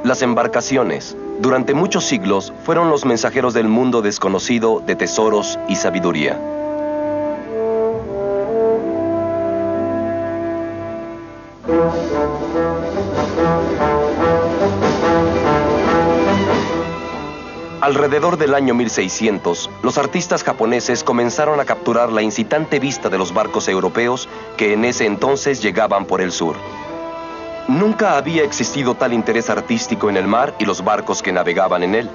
Las embarcaciones, durante muchos siglos, fueron los mensajeros del mundo desconocido de tesoros y sabiduría. Alrededor del año 1600, los artistas japoneses comenzaron a capturar la incitante vista de los barcos europeos que en ese entonces llegaban por el sur. Nunca había existido tal interés artístico en el mar y los barcos que navegaban en él.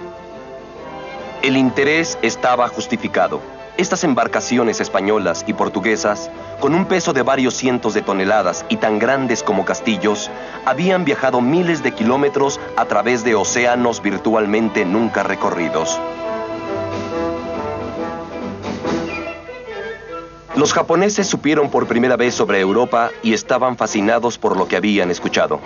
El interés estaba justificado. Estas embarcaciones españolas y portuguesas, con un peso de varios cientos de toneladas y tan grandes como castillos, habían viajado miles de kilómetros a través de océanos virtualmente nunca recorridos. Los japoneses supieron por primera vez sobre Europa y estaban fascinados por lo que habían escuchado.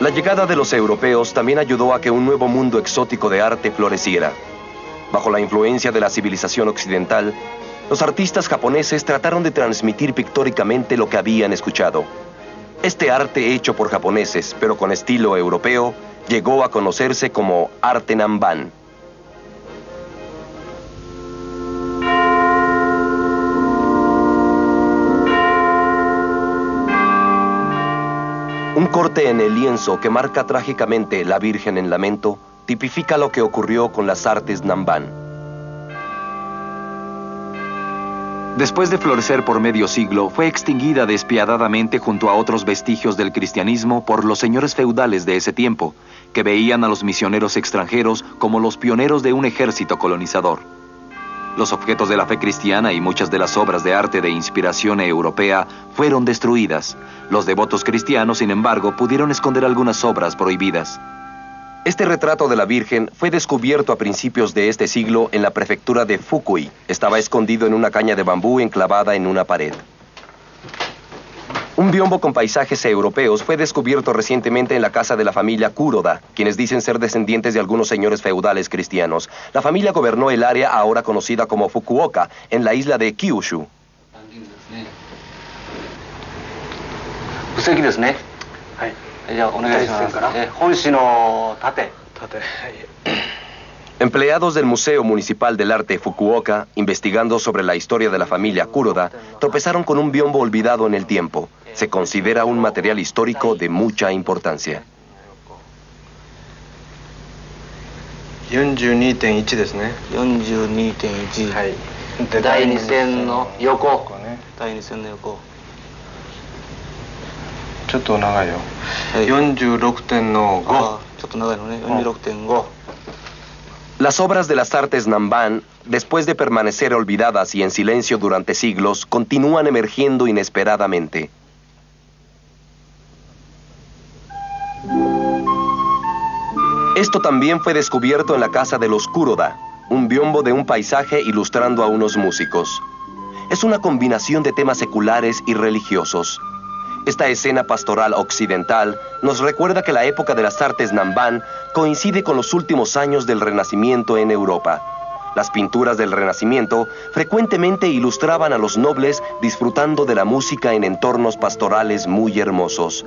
La llegada de los europeos también ayudó a que un nuevo mundo exótico de arte floreciera. Bajo la influencia de la civilización occidental, los artistas japoneses trataron de transmitir pictóricamente lo que habían escuchado. Este arte hecho por japoneses, pero con estilo europeo, llegó a conocerse como arte Nanban. Un corte en el lienzo que marca trágicamente la Virgen en lamento tipifica lo que ocurrió con las artes Nanban. Después de florecer por medio siglo, fue extinguida despiadadamente junto a otros vestigios del cristianismo por los señores feudales de ese tiempo, que veían a los misioneros extranjeros como los pioneros de un ejército colonizador. Los objetos de la fe cristiana y muchas de las obras de arte de inspiración europea fueron destruidas. Los devotos cristianos, sin embargo, pudieron esconder algunas obras prohibidas. Este retrato de la Virgen fue descubierto a principios de este siglo en la prefectura de Fukui. Estaba escondido en una caña de bambú enclavada en una pared. Un biombo con paisajes europeos fue descubierto recientemente en la casa de la familia Kuroda, quienes dicen ser descendientes de algunos señores feudales cristianos. La familia gobernó el área ahora conocida como Fukuoka, en la isla de Kyushu. Empleados del Museo Municipal del Arte Fukuoka, investigando sobre la historia de la familia Kuroda, tropezaron con un biombo olvidado en el tiempo. Se considera un material histórico de mucha importancia. 42.1 ですね。42.1。はい。第2線の横。第2線の横。ちょっと長いよ。46.5。ちょっと長いのね。46.5。 Las obras de las artes Nanban, después de permanecer olvidadas y en silencio durante siglos, continúan emergiendo inesperadamente. Esto también fue descubierto en la casa de los Kuroda, un biombo de un paisaje ilustrando a unos músicos. Es una combinación de temas seculares y religiosos. Esta escena pastoral occidental nos recuerda que la época de las artes Nanban coincide con los últimos años del Renacimiento en Europa. Las pinturas del Renacimiento frecuentemente ilustraban a los nobles disfrutando de la música en entornos pastorales muy hermosos.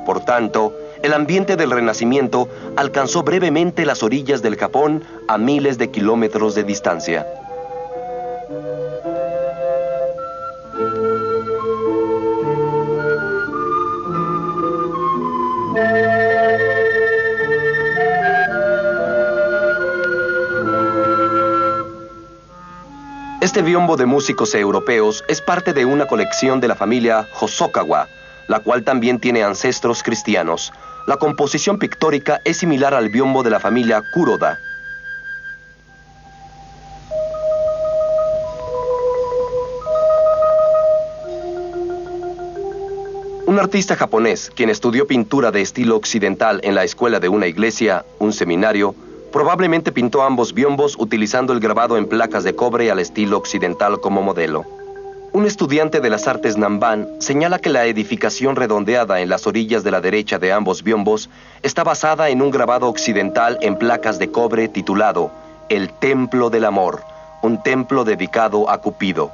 Por tanto, el ambiente del Renacimiento alcanzó brevemente las orillas del Japón a miles de kilómetros de distancia. Este biombo de músicos europeos es parte de una colección de la familia Hosokawa, la cual también tiene ancestros cristianos. La composición pictórica es similar al biombo de la familia Kuroda. Un artista japonés, quien estudió pintura de estilo occidental en la escuela de una iglesia, un seminario, probablemente pintó ambos biombos utilizando el grabado en placas de cobre al estilo occidental como modelo. Un estudiante de las artes Nanban señala que la edificación redondeada en las orillas de la derecha de ambos biombos está basada en un grabado occidental en placas de cobre titulado El Templo del Amor, un templo dedicado a Cupido.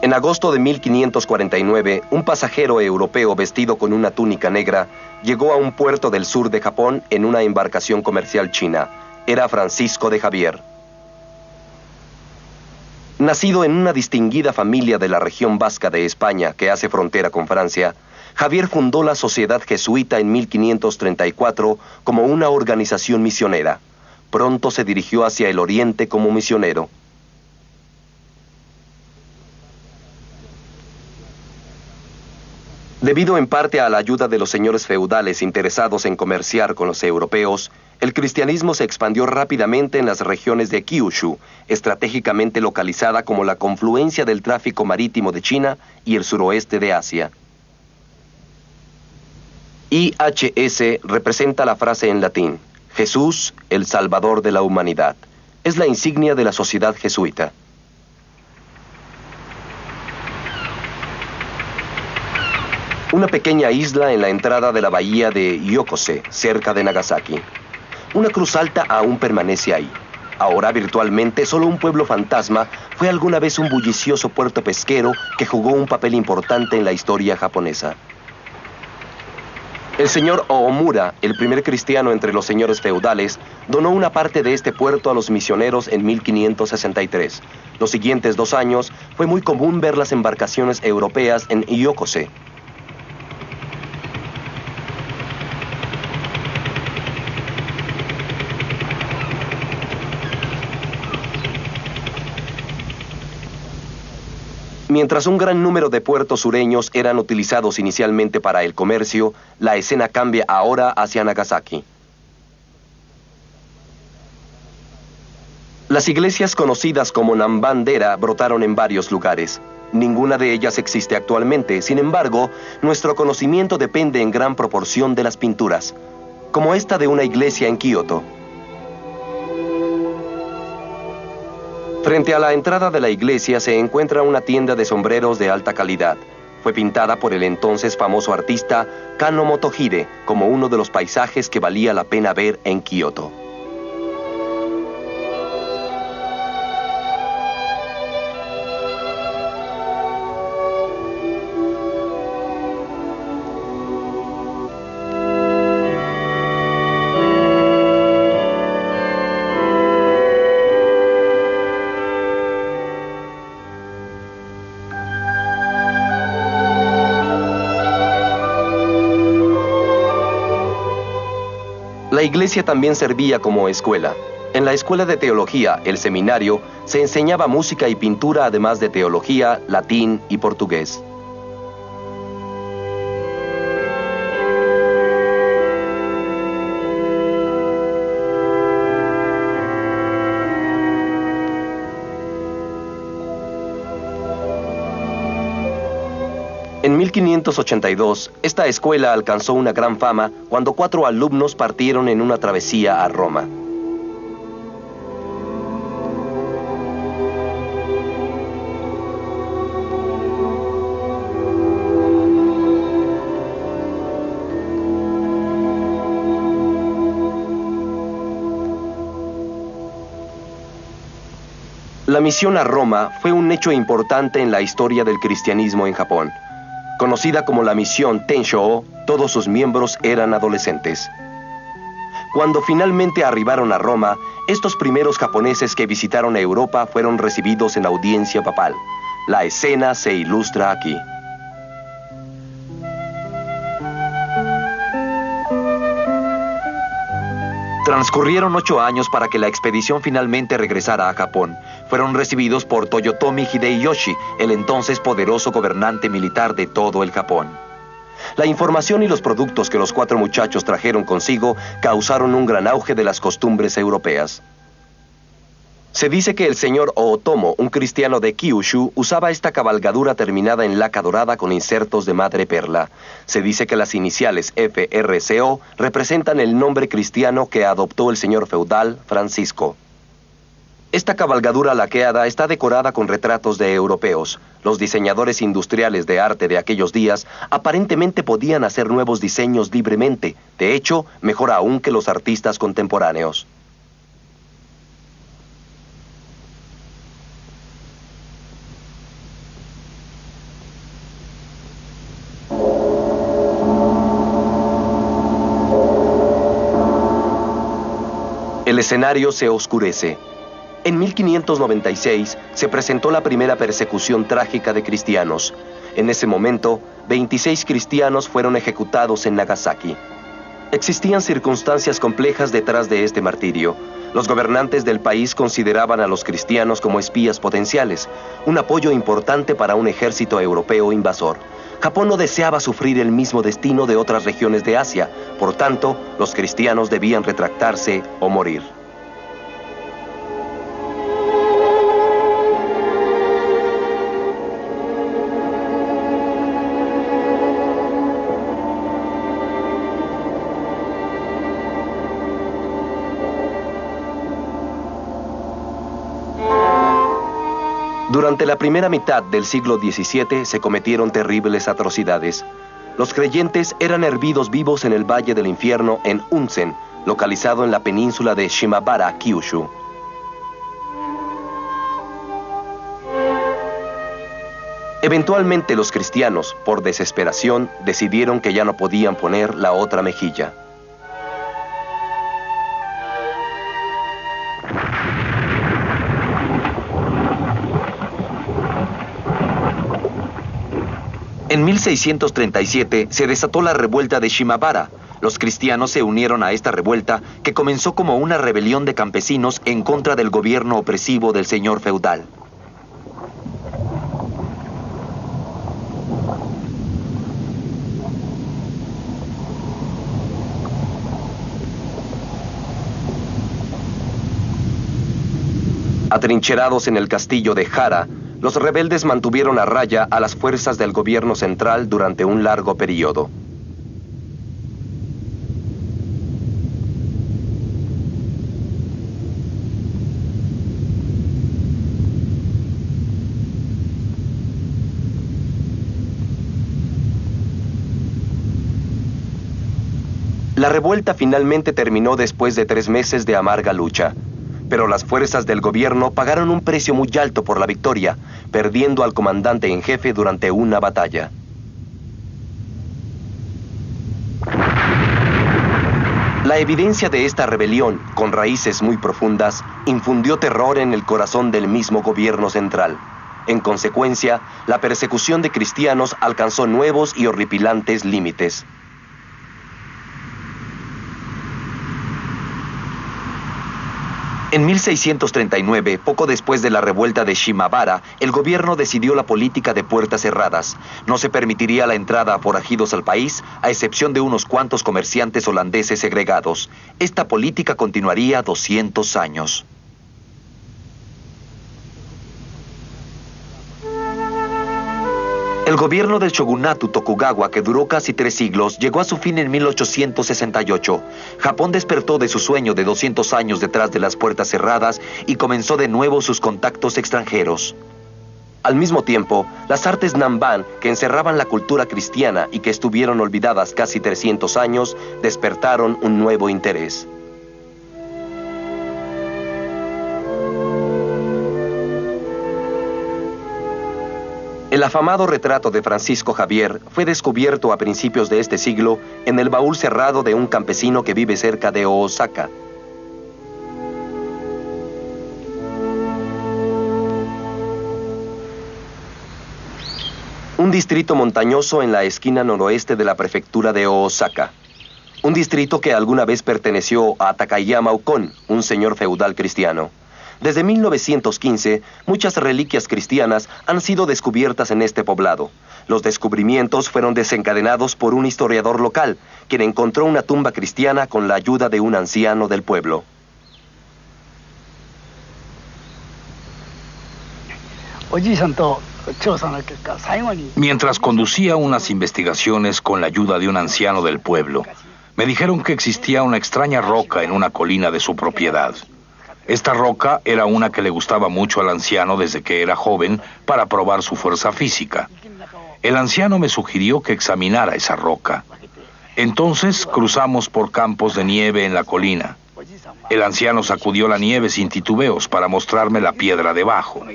En agosto de 1549, un pasajero europeo vestido con una túnica negra llegó a un puerto del sur de Japón en una embarcación comercial china. Era Francisco de Javier. Nacido en una distinguida familia de la región vasca de España que hace frontera con Francia, Javier fundó la Sociedad Jesuita en 1534 como una organización misionera. Pronto se dirigió hacia el oriente como misionero. Debido en parte a la ayuda de los señores feudales interesados en comerciar con los europeos, el cristianismo se expandió rápidamente en las regiones de Kyushu, estratégicamente localizada como la confluencia del tráfico marítimo de China y el suroeste de Asia. IHS representa la frase en latín, Jesús, el Salvador de la humanidad. Es la insignia de la sociedad jesuita. Una pequeña isla en la entrada de la bahía de Yokose, cerca de Nagasaki. Una cruz alta aún permanece ahí. Ahora virtualmente solo un pueblo fantasma, fue alguna vez un bullicioso puerto pesquero que jugó un papel importante en la historia japonesa. El señor Oomura, el primer cristiano entre los señores feudales, donó una parte de este puerto a los misioneros en 1563. Los siguientes 2 años fue muy común ver las embarcaciones europeas en Yokose. Mientras un gran número de puertos sureños eran utilizados inicialmente para el comercio, la escena cambia ahora hacia Nagasaki. Las iglesias conocidas como Nambandera brotaron en varios lugares. Ninguna de ellas existe actualmente, sin embargo, nuestro conocimiento depende en gran proporción de las pinturas, como esta de una iglesia en Kioto. Frente a la entrada de la iglesia se encuentra una tienda de sombreros de alta calidad. Fue pintada por el entonces famoso artista Kano Motohide como uno de los paisajes que valía la pena ver en Kioto. La iglesia también servía como escuela. En la escuela de teología, el seminario, se enseñaba música y pintura además de teología, latín y portugués. En 1582, esta escuela alcanzó una gran fama cuando 4 alumnos partieron en una travesía a Roma. La misión a Roma fue un hecho importante en la historia del cristianismo en Japón. Conocida como la misión Tenshō, todos sus miembros eran adolescentes. Cuando finalmente arribaron a Roma, estos primeros japoneses que visitaron Europa fueron recibidos en audiencia papal. La escena se ilustra aquí. Transcurrieron 8 años para que la expedición finalmente regresara a Japón. Fueron recibidos por Toyotomi Hideyoshi, el entonces poderoso gobernante militar de todo el Japón. La información y los productos que los 4 muchachos trajeron consigo causaron un gran auge de las costumbres europeas. Se dice que el señor Ootomo, un cristiano de Kyushu, usaba esta cabalgadura terminada en laca dorada con insertos de madreperla. Se dice que las iniciales FRCO representan el nombre cristiano que adoptó el señor feudal Francisco. Esta cabalgadura laqueada está decorada con retratos de europeos. Los diseñadores industriales de arte de aquellos días aparentemente podían hacer nuevos diseños libremente, de hecho, mejor aún que los artistas contemporáneos. El escenario se oscurece. En 1596 se presentó la primera persecución trágica de cristianos. En ese momento, 26 cristianos fueron ejecutados en Nagasaki. Existían circunstancias complejas detrás de este martirio. Los gobernantes del país consideraban a los cristianos como espías potenciales, un apoyo importante para un ejército europeo invasor. Japón no deseaba sufrir el mismo destino de otras regiones de Asia, por tanto, los cristianos debían retractarse o morir. Durante la primera mitad del siglo XVII se cometieron terribles atrocidades. Los creyentes eran hervidos vivos en el Valle del Infierno en Unsen, localizado en la península de Shimabara, Kyushu. Eventualmente los cristianos, por desesperación, decidieron que ya no podían poner la otra mejilla. En 1637 se desató la revuelta de Shimabara. Los cristianos se unieron a esta revuelta que comenzó como una rebelión de campesinos en contra del gobierno opresivo del señor feudal. Atrincherados en el castillo de Hara, los rebeldes mantuvieron a raya a las fuerzas del gobierno central durante un largo periodo. La revuelta finalmente terminó después de 3 meses de amarga lucha. Pero las fuerzas del gobierno pagaron un precio muy alto por la victoria, perdiendo al comandante en jefe durante una batalla. La evidencia de esta rebelión, con raíces muy profundas, infundió terror en el corazón del mismo gobierno central. En consecuencia, la persecución de cristianos alcanzó nuevos y horripilantes límites. En 1639, poco después de la revuelta de Shimabara, el gobierno decidió la política de puertas cerradas. No se permitiría la entrada a forajidos al país, a excepción de unos cuantos comerciantes holandeses segregados. Esta política continuaría 200 años. El gobierno del shogunato Tokugawa, que duró casi 3 siglos, llegó a su fin en 1868. Japón despertó de su sueño de 200 años detrás de las puertas cerradas y comenzó de nuevo sus contactos extranjeros. Al mismo tiempo, las artes Nanban, que encerraban la cultura cristiana y que estuvieron olvidadas casi 300 años, despertaron un nuevo interés. El afamado retrato de Francisco Javier fue descubierto a principios de este siglo en el baúl cerrado de un campesino que vive cerca de Osaka. Un distrito montañoso en la esquina noroeste de la prefectura de Osaka. Un distrito que alguna vez perteneció a Takayama Ukon, un señor feudal cristiano. Desde 1915, muchas reliquias cristianas han sido descubiertas en este poblado. Los descubrimientos fueron desencadenados por un historiador local, quien encontró una tumba cristiana con la ayuda de un anciano del pueblo. Mientras conducía unas investigaciones con la ayuda de un anciano del pueblo, me dijeron que existía una extraña roca en una colina de su propiedad. Esta roca era una que le gustaba mucho al anciano desde que era joven para probar su fuerza física. El anciano me sugirió que examinara esa roca. Entonces cruzamos por campos de nieve en la colina. El anciano sacudió la nieve sin titubeos para mostrarme la piedra debajo.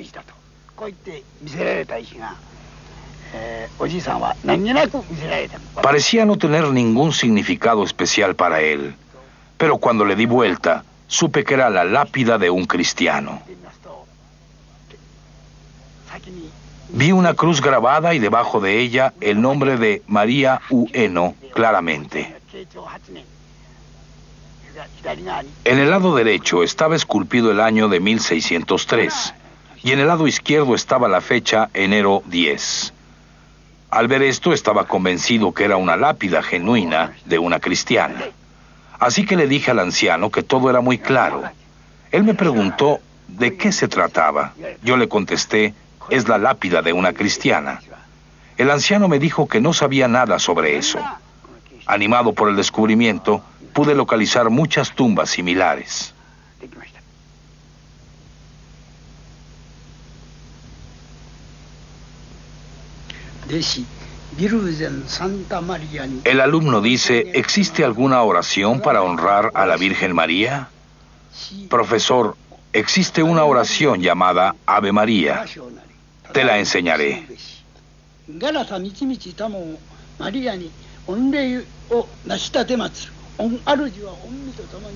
Parecía no tener ningún significado especial para él, pero cuando le di vuelta, supe que era la lápida de un cristiano. Vi una cruz grabada y debajo de ella el nombre de María Ueno claramente. En el lado derecho estaba esculpido el año de 1603 y en el lado izquierdo estaba la fecha enero 10. Al ver esto estaba convencido que era una lápida genuina de una cristiana. Así que le dije al anciano que todo era muy claro. Él me preguntó de qué se trataba. Yo le contesté, es la lápida de una cristiana. El anciano me dijo que no sabía nada sobre eso. Animado por el descubrimiento, pude localizar muchas tumbas similares. El alumno dice, ¿existe alguna oración para honrar a la Virgen María? Profesor, existe una oración llamada Ave María. Te la enseñaré.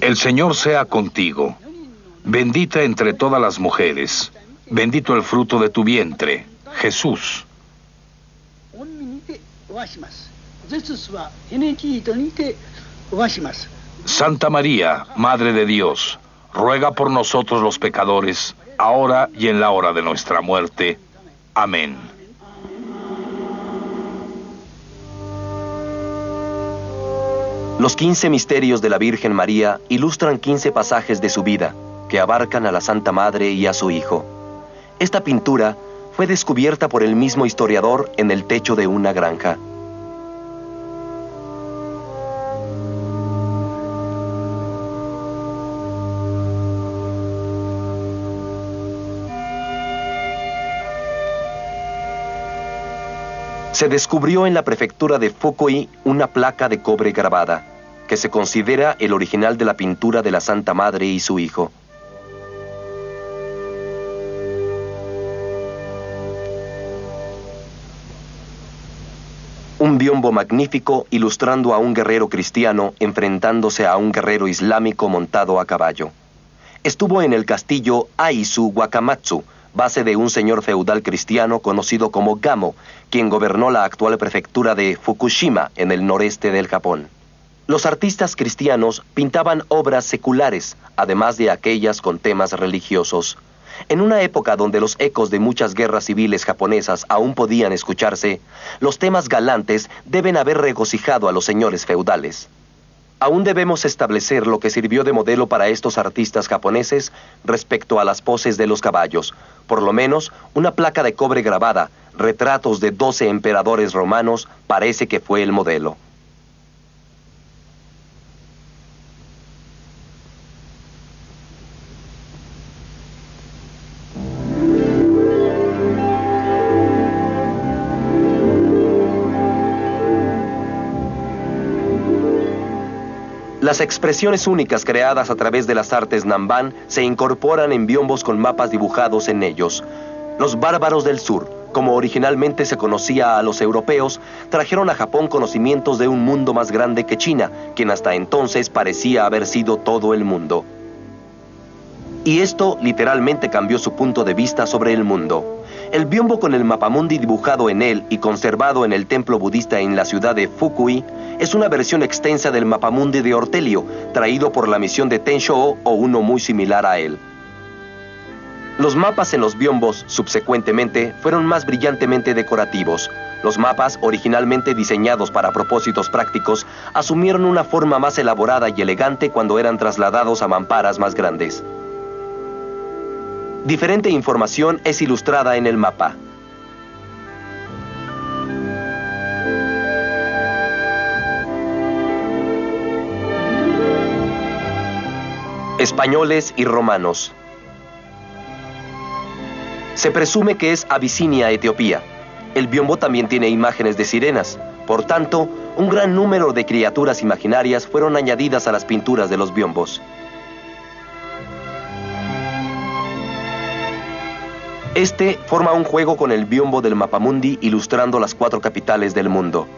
El Señor sea contigo. Bendita entre todas las mujeres. Bendito el fruto de tu vientre, Jesús. Santa María, Madre de Dios, ruega por nosotros los pecadores, ahora y en la hora de nuestra muerte. Amén. Los 15 misterios de la Virgen María ilustran 15 pasajes de su vida, que abarcan a la Santa Madre y a su Hijo. Esta pintura fue descubierta por el mismo historiador en el techo de una granja. Se descubrió en la prefectura de Fukui una placa de cobre grabada, que se considera el original de la pintura de la Santa Madre y su Hijo. Un biombo magnífico ilustrando a un guerrero cristiano enfrentándose a un guerrero islámico montado a caballo. Estuvo en el castillo Aizu Wakamatsu, base de un señor feudal cristiano conocido como Gamo, quien gobernó la actual prefectura de Fukushima en el noreste del Japón. Los artistas cristianos pintaban obras seculares, además de aquellas con temas religiosos. En una época donde los ecos de muchas guerras civiles japonesas aún podían escucharse, los temas galantes deben haber regocijado a los señores feudales. Aún debemos establecer lo que sirvió de modelo para estos artistas japoneses respecto a las poses de los caballos. Por lo menos, una placa de cobre grabada, retratos de 12 emperadores romanos, parece que fue el modelo. Las expresiones únicas creadas a través de las artes Nanban se incorporan en biombos con mapas dibujados en ellos. Los bárbaros del sur, como originalmente se conocía a los europeos, trajeron a Japón conocimientos de un mundo más grande que China, quien hasta entonces parecía haber sido todo el mundo. Y esto literalmente cambió su punto de vista sobre el mundo. El biombo con el mapamundi dibujado en él y conservado en el templo budista en la ciudad de Fukui es una versión extensa del mapamundi de Ortelio, traído por la misión de Tenshō o uno muy similar a él. Los mapas en los biombos, subsecuentemente, fueron más brillantemente decorativos. Los mapas, originalmente diseñados para propósitos prácticos, asumieron una forma más elaborada y elegante cuando eran trasladados a mamparas más grandes. Diferente información es ilustrada en el mapa. Españoles y romanos. Se presume que es Abisinia, Etiopía. El biombo también tiene imágenes de sirenas. Por tanto, un gran número de criaturas imaginarias fueron añadidas a las pinturas de los biombos. Este forma un juego con el biombo del mapamundi ilustrando las 4 capitales del mundo.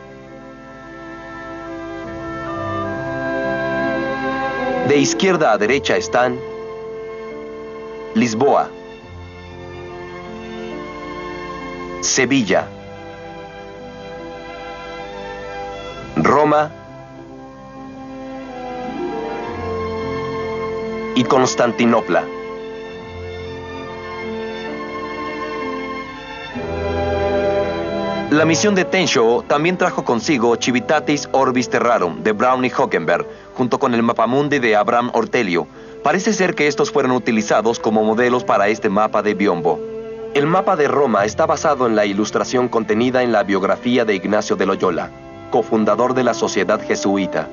De izquierda a derecha están Lisboa, Sevilla, Roma y Constantinopla. La misión de Tenshō también trajo consigo Civitatis Orbis Terrarum de Brown y Hockenberg, junto con el Mapamundi de Abraham Ortelio. Parece ser que estos fueron utilizados como modelos para este mapa de Biombo. El mapa de Roma está basado en la ilustración contenida en la biografía de Ignacio de Loyola, cofundador de la Sociedad Jesuita.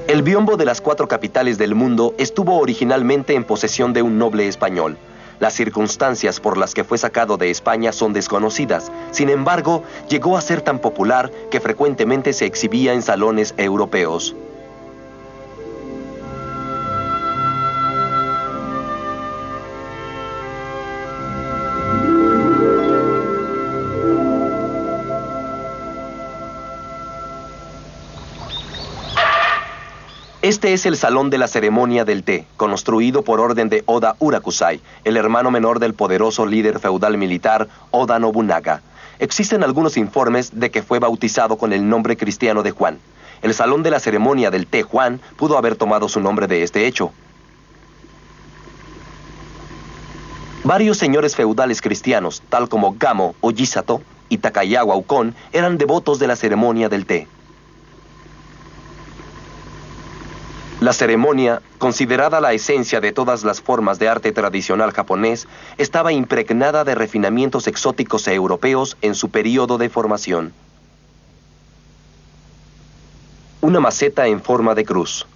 El Biombo de las 4 capitales del mundo estuvo originalmente en posesión de un noble español. Las circunstancias por las que fue sacado de España son desconocidas. Sin embargo, llegó a ser tan popular que frecuentemente se exhibía en salones europeos. Este es el salón de la ceremonia del té, construido por orden de Oda Urakusai, el hermano menor del poderoso líder feudal militar Oda Nobunaga. Existen algunos informes de que fue bautizado con el nombre cristiano de Juan. El salón de la ceremonia del té Juan pudo haber tomado su nombre de este hecho. Varios señores feudales cristianos, tal como Gamo Ojisato y Takayawa Ukon, eran devotos de la ceremonia del té. La ceremonia, considerada la esencia de todas las formas de arte tradicional japonés, estaba impregnada de refinamientos exóticos e europeos en su período de formación. Una maceta en forma de cruz.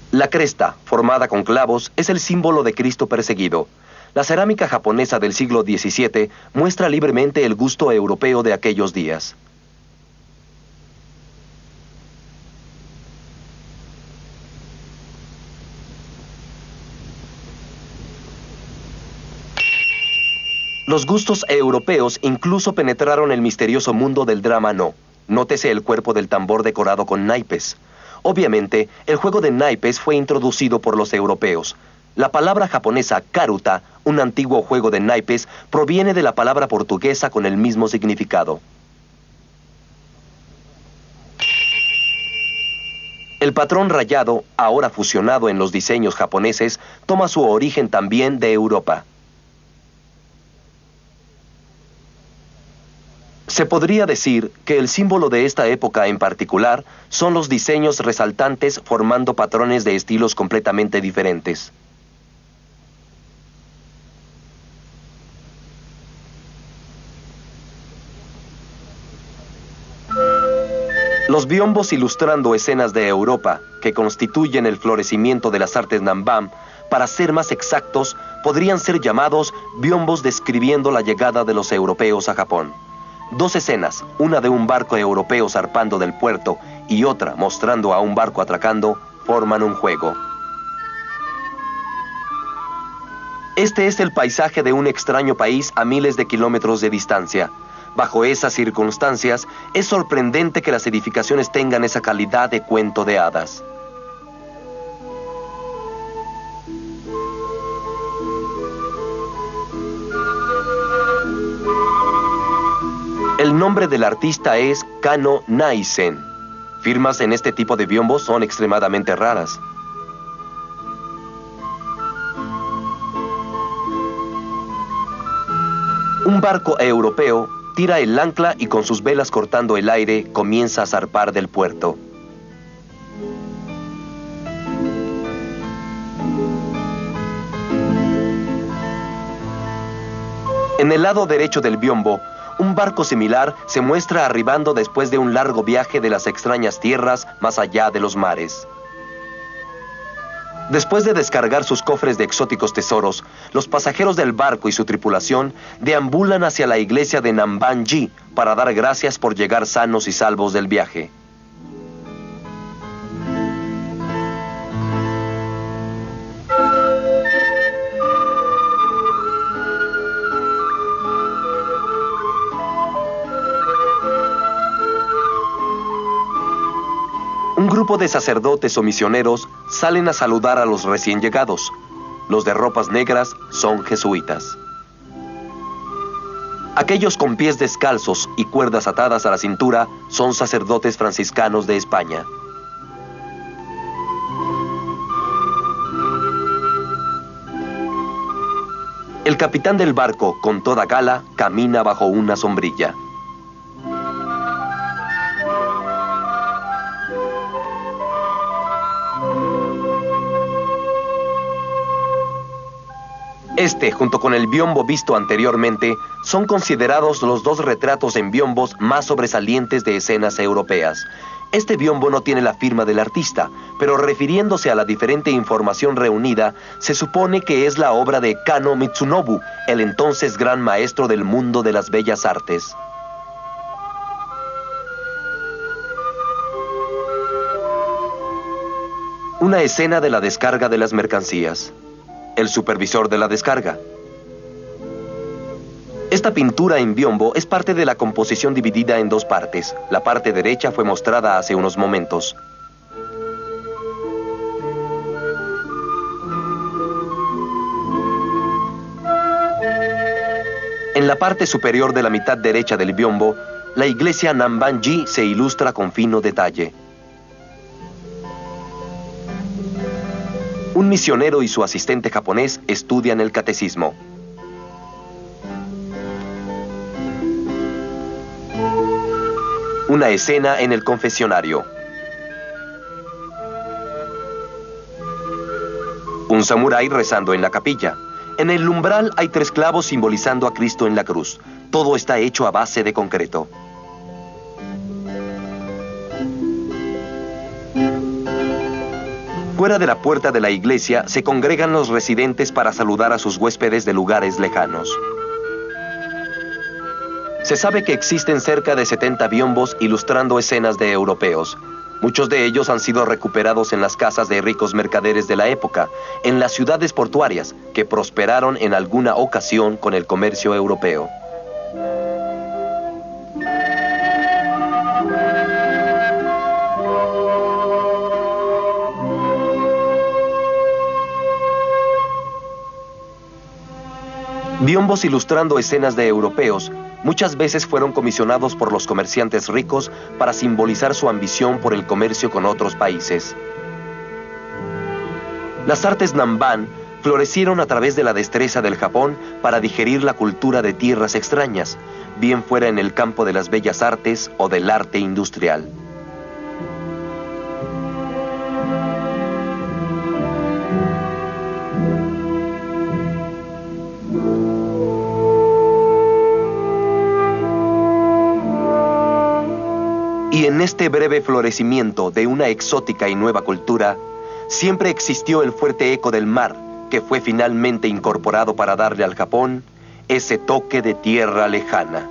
La cresta, formada con clavos, es el símbolo de Cristo perseguido. La cerámica japonesa del siglo XVII muestra libremente el gusto europeo de aquellos días. Los gustos europeos incluso penetraron el misterioso mundo del drama no. Nótese el cuerpo del tambor decorado con naipes. Obviamente, el juego de naipes fue introducido por los europeos. La palabra japonesa karuta, un antiguo juego de naipes, proviene de la palabra portuguesa con el mismo significado. El patrón rayado, ahora fusionado en los diseños japoneses, toma su origen también de Europa. Se podría decir que el símbolo de esta época en particular son los diseños resaltantes formando patrones de estilos completamente diferentes. Los biombos ilustrando escenas de Europa, que constituyen el florecimiento de las artes Nanban, para ser más exactos, podrían ser llamados biombos describiendo la llegada de los europeos a Japón. 2 escenas, una de un barco europeo zarpando del puerto y otra mostrando a un barco atracando, forman un juego. Este es el paisaje de un extraño país a miles de kilómetros de distancia. Bajo esas circunstancias, es sorprendente que las edificaciones tengan esa calidad de cuento de hadas. El nombre del artista es Kano Naisen. Firmas en este tipo de biombos son extremadamente raras. Un barco europeo tira el ancla y con sus velas cortando el aire comienza a zarpar del puerto. En el lado derecho del biombo, un barco similar se muestra arribando después de un largo viaje de las extrañas tierras más allá de los mares. Después de descargar sus cofres de exóticos tesoros, los pasajeros del barco y su tripulación deambulan hacia la iglesia de Nanban-ji para dar gracias por llegar sanos y salvos del viaje. grupo de sacerdotes o misioneros salen a saludar a los recién llegados. Los de ropas negras son jesuitas. Aquellos con pies descalzos y cuerdas atadas a la cintura son sacerdotes franciscanos de España. El capitán del barco, con toda gala, camina bajo una sombrilla. Este, junto con el biombo visto anteriormente, son considerados los dos retratos en biombos más sobresalientes de escenas europeas. Este biombo no tiene la firma del artista, pero refiriéndose a la diferente información reunida, se supone que es la obra de Kano Mitsunobu, el entonces gran maestro del mundo de las bellas artes. Una escena de la descarga de las mercancías. El supervisor de la descarga. Esta pintura en biombo es parte de la composición dividida en dos partes. La parte derecha fue mostrada hace unos momentos. En la parte superior de la mitad derecha del biombo, la iglesia Namban-ji se ilustra con fino detalle. Un misionero y su asistente japonés estudian el catecismo. Una escena en el confesionario. Un samurái rezando en la capilla. En el umbral hay 3 clavos simbolizando a Cristo en la cruz. Todo está hecho a base de concreto. Fuera de la puerta de la iglesia se congregan los residentes para saludar a sus huéspedes de lugares lejanos. Se sabe que existen cerca de 70 biombos ilustrando escenas de europeos. Muchos de ellos han sido recuperados en las casas de ricos mercaderes de la época, en las ciudades portuarias, que prosperaron en alguna ocasión con el comercio europeo. Biombos ilustrando escenas de europeos muchas veces fueron comisionados por los comerciantes ricos para simbolizar su ambición por el comercio con otros países. Las artes Namban florecieron a través de la destreza del Japón para digerir la cultura de tierras extrañas, bien fuera en el campo de las bellas artes o del arte industrial. Y en este breve florecimiento de una exótica y nueva cultura, siempre existió el fuerte eco del mar, que fue finalmente incorporado para darle al Japón ese toque de tierra lejana.